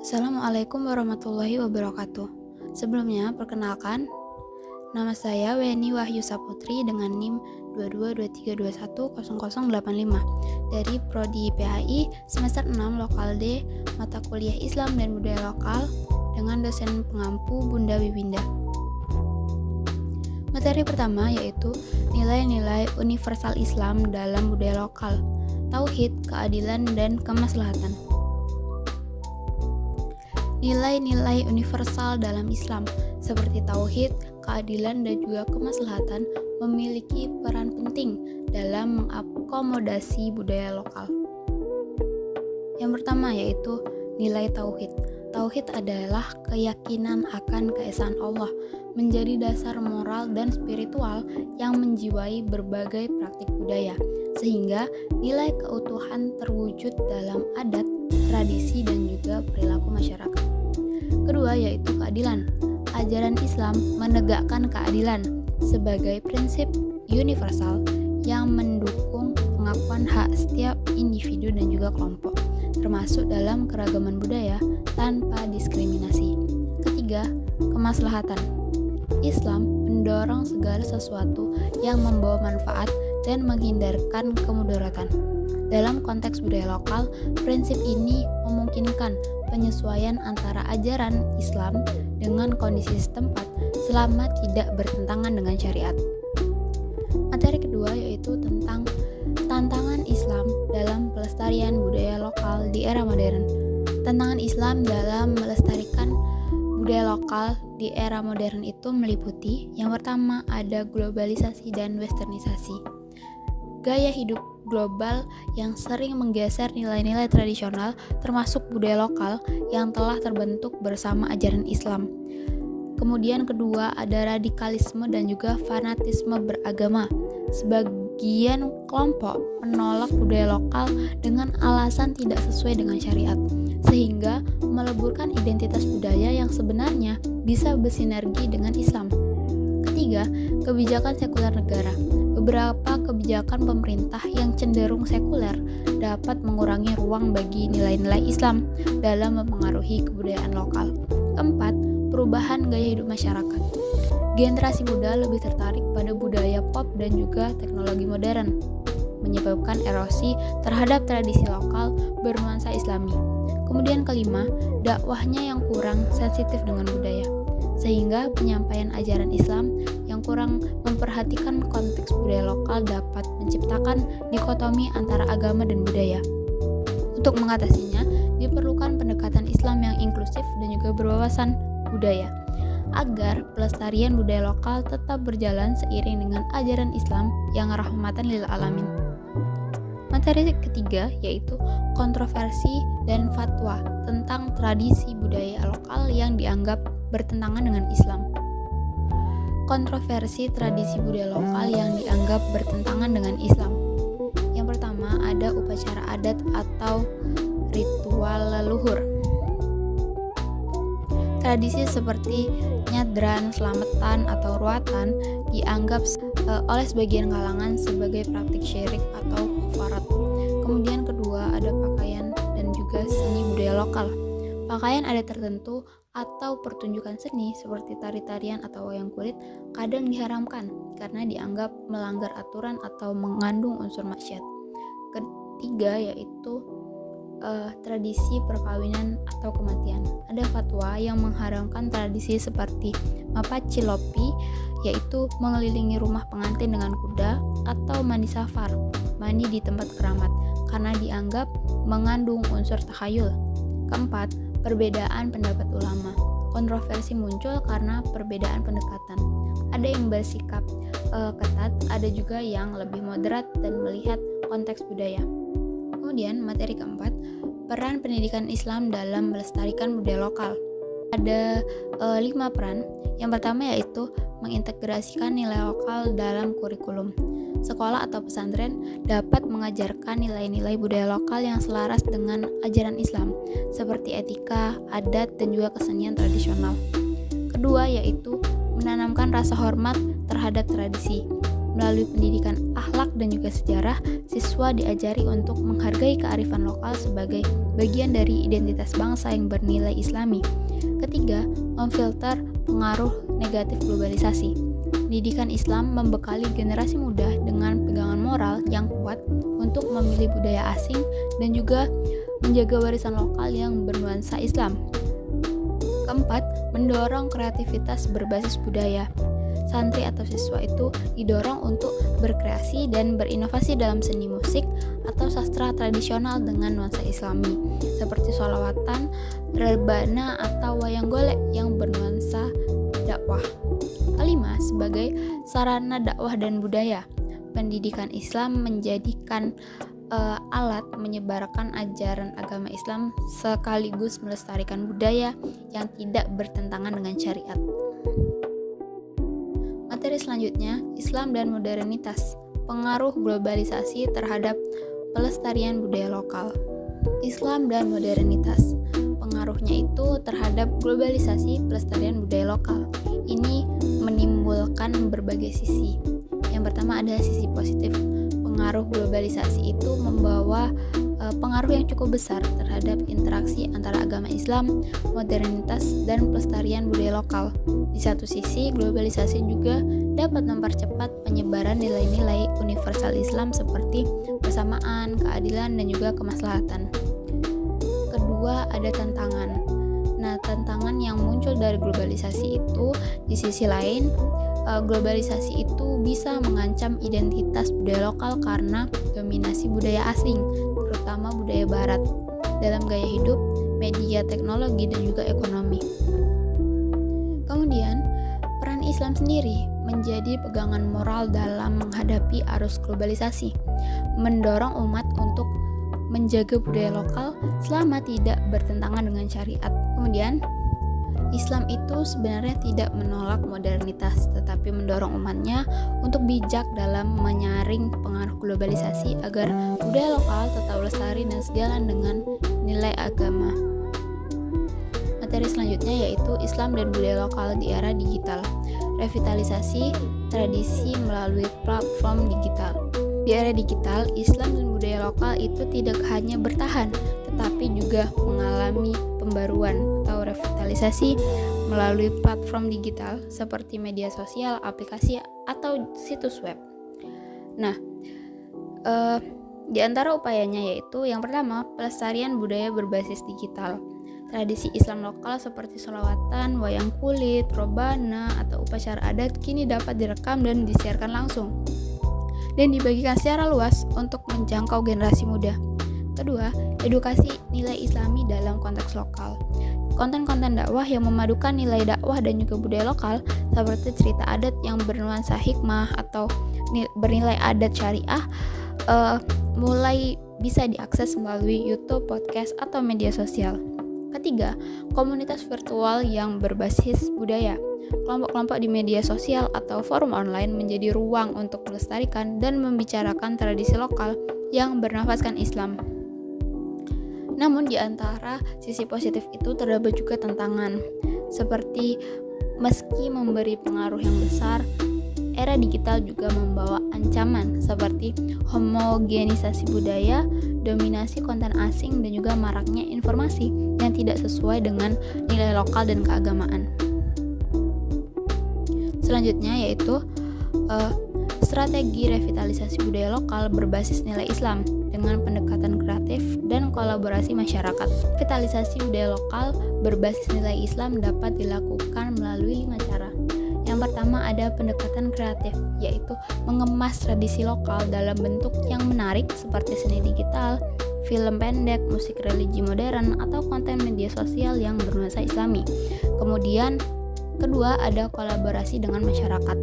Assalamualaikum warahmatullahi wabarakatuh. Sebelumnya, perkenalkan, nama saya Weni Wahyu Saputri dengan NIM 2223210085 dari Prodi PHI semester 6 Lokal D, mata kuliah Islam dan Budaya Lokal dengan dosen pengampu Bunda Wiwinda. Materi pertama yaitu nilai-nilai universal Islam dalam budaya lokal, tauhid, keadilan, dan kemaslahatan. Nilai-nilai universal dalam Islam seperti tauhid, keadilan, dan juga kemaslahatan memiliki peran penting dalam mengakomodasi budaya lokal. Yang pertama yaitu nilai tauhid. Tauhid adalah keyakinan akan keesaan Allah, menjadi dasar moral dan spiritual yang menjiwai berbagai praktik budaya, sehingga nilai keutuhan terwujud dalam adat, tradisi, dan juga perilaku masyarakat. Kedua yaitu keadilan. Ajaran Islam menegakkan keadilan sebagai prinsip universal yang mendukung pengakuan hak setiap individu dan juga kelompok, termasuk dalam keragaman budaya tanpa diskriminasi. Ketiga, kemaslahatan. Islam mendorong segala sesuatu yang membawa manfaat dan menghindarkan kemudaratan. Dalam konteks budaya lokal, prinsip ini memungkinkan penyesuaian antara ajaran Islam dengan kondisi setempat selama tidak bertentangan dengan syariat. Materi kedua yaitu tentang tantangan Islam dalam pelestarian budaya lokal di era modern. Tantangan Islam dalam melestarikan budaya lokal di era modern itu meliputi yang pertama ada globalisasi dan westernisasi. Gaya hidup global yang sering menggeser nilai-nilai tradisional termasuk budaya lokal yang telah terbentuk bersama ajaran Islam. Kemudian kedua ada radikalisme dan juga fanatisme beragama. Sebagian kelompok menolak budaya lokal dengan alasan tidak sesuai dengan syariat, sehingga meleburkan identitas budaya yang sebenarnya bisa bersinergi dengan Islam. Ketiga, kebijakan sekuler negara. Beberapa kebijakan pemerintah yang cenderung sekuler dapat mengurangi ruang bagi nilai-nilai Islam dalam mempengaruhi kebudayaan lokal. Keempat, perubahan gaya hidup masyarakat. Generasi muda lebih tertarik pada budaya pop dan juga teknologi modern, menyebabkan erosi terhadap tradisi lokal bernuansa Islami. Kemudian kelima, dakwahnya yang kurang sensitif dengan budaya, sehingga penyampaian ajaran Islam yang kurang memperhatikan konteks budaya lokal dapat menciptakan dikotomi antara agama dan budaya. Untuk mengatasinya, diperlukan pendekatan Islam yang inklusif dan juga berwawasan budaya, agar pelestarian budaya lokal tetap berjalan seiring dengan ajaran Islam yang rahmatan lil alamin. Materi ketiga yaitu kontroversi dan fatwa tentang tradisi budaya lokal yang dianggap bertentangan dengan Islam. Kontroversi tradisi budaya lokal yang dianggap bertentangan dengan Islam. Yang pertama ada upacara adat atau ritual leluhur. Tradisi seperti nyadran, selamatan, atau ruatan dianggap oleh sebagian kalangan sebagai praktik syirik atau kufarat. Kemudian kedua ada pakaian dan juga seni budaya lokal. Pakaian adat tertentu atau pertunjukan seni seperti tari-tarian atau wayang kulit kadang diharamkan karena dianggap melanggar aturan atau mengandung unsur maksiat. Ketiga yaitu tradisi perkawinan atau kematian. Ada fatwa yang mengharamkan tradisi seperti mapacilopi, yaitu mengelilingi rumah pengantin dengan kuda, atau mandi safar, mandi di tempat keramat, karena dianggap mengandung unsur takhayul. Keempat, perbedaan pendapat ulama. Kontroversi muncul karena perbedaan pendekatan. Ada yang bersikap ketat, ada juga yang lebih moderat dan melihat konteks budaya. Kemudian materi keempat, peran pendidikan Islam dalam melestarikan budaya lokal. Ada 5 peran. Yang pertama yaitu mengintegrasikan nilai lokal dalam kurikulum. Sekolah atau pesantren dapat mengajarkan nilai-nilai budaya lokal yang selaras dengan ajaran Islam, seperti etika, adat, dan juga kesenian tradisional. Kedua yaitu menanamkan rasa hormat terhadap tradisi. Melalui pendidikan akhlak dan juga sejarah, siswa diajari untuk menghargai kearifan lokal sebagai bagian dari identitas bangsa yang bernilai Islami. Ketiga, memfilter pengaruh negatif globalisasi. Pendidikan Islam membekali generasi muda dengan pegangan moral yang kuat untuk memilih budaya asing dan juga menjaga warisan lokal yang bernuansa Islam. Keempat, mendorong kreativitas berbasis budaya. Santri atau siswa itu didorong untuk berkreasi dan berinovasi dalam seni musik atau sastra tradisional dengan nuansa Islami, seperti sholawatan, rebana, atau wayang golek yang bernuansa dakwah. Kelima, sebagai sarana dakwah dan budaya, pendidikan Islam menjadikan alat menyebarkan ajaran agama Islam sekaligus melestarikan budaya yang tidak bertentangan dengan syariat. Materi selanjutnya, Islam dan modernitas, pengaruh globalisasi terhadap pelestarian budaya lokal. Islam dan modernitas, pengaruhnya itu terhadap globalisasi pelestarian budaya lokal. Ini menimbulkan berbagai sisi. Yang pertama ada sisi positif. Pengaruh globalisasi itu membawa pengaruh yang cukup besar terhadap interaksi antara agama Islam, modernitas, dan pelestarian budaya lokal. Di satu sisi, globalisasi juga dapat mempercepat penyebaran nilai-nilai universal Islam seperti persamaan, keadilan, dan juga kemaslahatan. Kedua, ada tantangan. Nah, tantangan yang muncul dari globalisasi itu, di sisi lain, globalisasi itu bisa mengancam identitas budaya lokal karena dominasi budaya asing, terutama budaya barat, dalam gaya hidup, media, teknologi, dan juga ekonomi. Kemudian, peran Islam sendiri menjadi pegangan moral dalam menghadapi arus globalisasi, mendorong umat untuk menjaga budaya lokal selama tidak bertentangan dengan syariat. Kemudian, Islam itu sebenarnya tidak menolak modernitas, tetapi mendorong umatnya untuk bijak dalam menyaring pengaruh globalisasi agar budaya lokal tetap lestari dan sejalan dengan nilai agama. Materi selanjutnya yaitu Islam dan budaya lokal di era digital. Revitalisasi tradisi melalui platform digital. Di era digital, Islam dan budaya lokal itu tidak hanya bertahan, tetapi juga mengalami pembaruan atau revitalisasi melalui platform digital seperti media sosial, aplikasi, atau situs web. Nah, di antara upayanya yaitu yang pertama, pelestarian budaya berbasis digital. Tradisi Islam lokal seperti sholawatan, wayang kulit, robana, atau upacara adat kini dapat direkam dan disiarkan langsung dan dibagikan secara luas untuk menjangkau generasi muda. Kedua, edukasi nilai Islami dalam konteks lokal. Konten-konten dakwah yang memadukan nilai dakwah dan juga budaya lokal seperti cerita adat yang bernuansa hikmah atau bernilai adat syariah mulai bisa diakses melalui YouTube, podcast, atau media sosial. Ketiga, komunitas virtual yang berbasis budaya. Kelompok-kelompok di media sosial atau forum online menjadi ruang untuk melestarikan dan membicarakan tradisi lokal yang bernafaskan Islam. Namun di antara sisi positif itu terdapat juga tantangan, seperti meski memberi pengaruh yang besar, era digital juga membawa ancaman seperti homogenisasi budaya, dominasi konten asing, dan juga maraknya informasi yang tidak sesuai dengan nilai lokal dan keagamaan. Selanjutnya yaitu strategi revitalisasi budaya lokal berbasis nilai Islam dengan pendekatan kreatif dan kolaborasi masyarakat. Revitalisasi budaya lokal berbasis nilai Islam dapat dilakukan melalui 5 cara. Yang pertama ada pendekatan kreatif, yaitu mengemas tradisi lokal dalam bentuk yang menarik seperti seni digital, film pendek, musik religi modern, atau konten media sosial yang bernuansa Islami. Kemudian kedua ada kolaborasi dengan masyarakat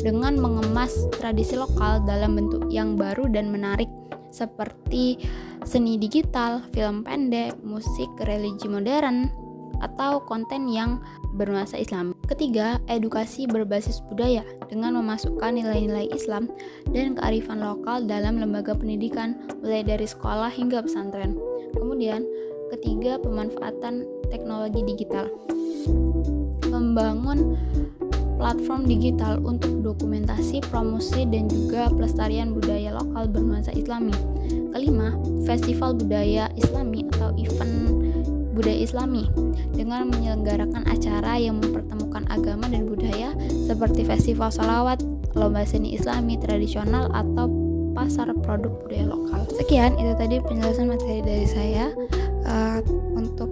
dengan mengemas tradisi lokal dalam bentuk yang baru dan menarik seperti seni digital, film pendek, musik religi modern, atau konten yang bernuansa Islam. Ketiga, edukasi berbasis budaya dengan memasukkan nilai-nilai Islam dan kearifan lokal dalam lembaga pendidikan mulai dari sekolah hingga pesantren. Kemudian, ketiga, pemanfaatan teknologi digital. Membangun platform digital untuk dokumentasi, promosi, dan juga pelestarian budaya lokal bernuansa Islami. Kelima, festival budaya Islami atau event budaya Islami dengan menyelenggarakan acara yang mempertemukan agama dan budaya seperti festival sholawat, lomba seni Islami tradisional, atau pasar produk budaya lokal. Sekian, itu tadi penjelasan materi dari saya. Untuk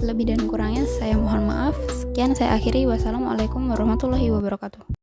lebih dan kurangnya saya mohon maaf. Sekian saya akhiri. Wassalamualaikum warahmatullahi wabarakatuh.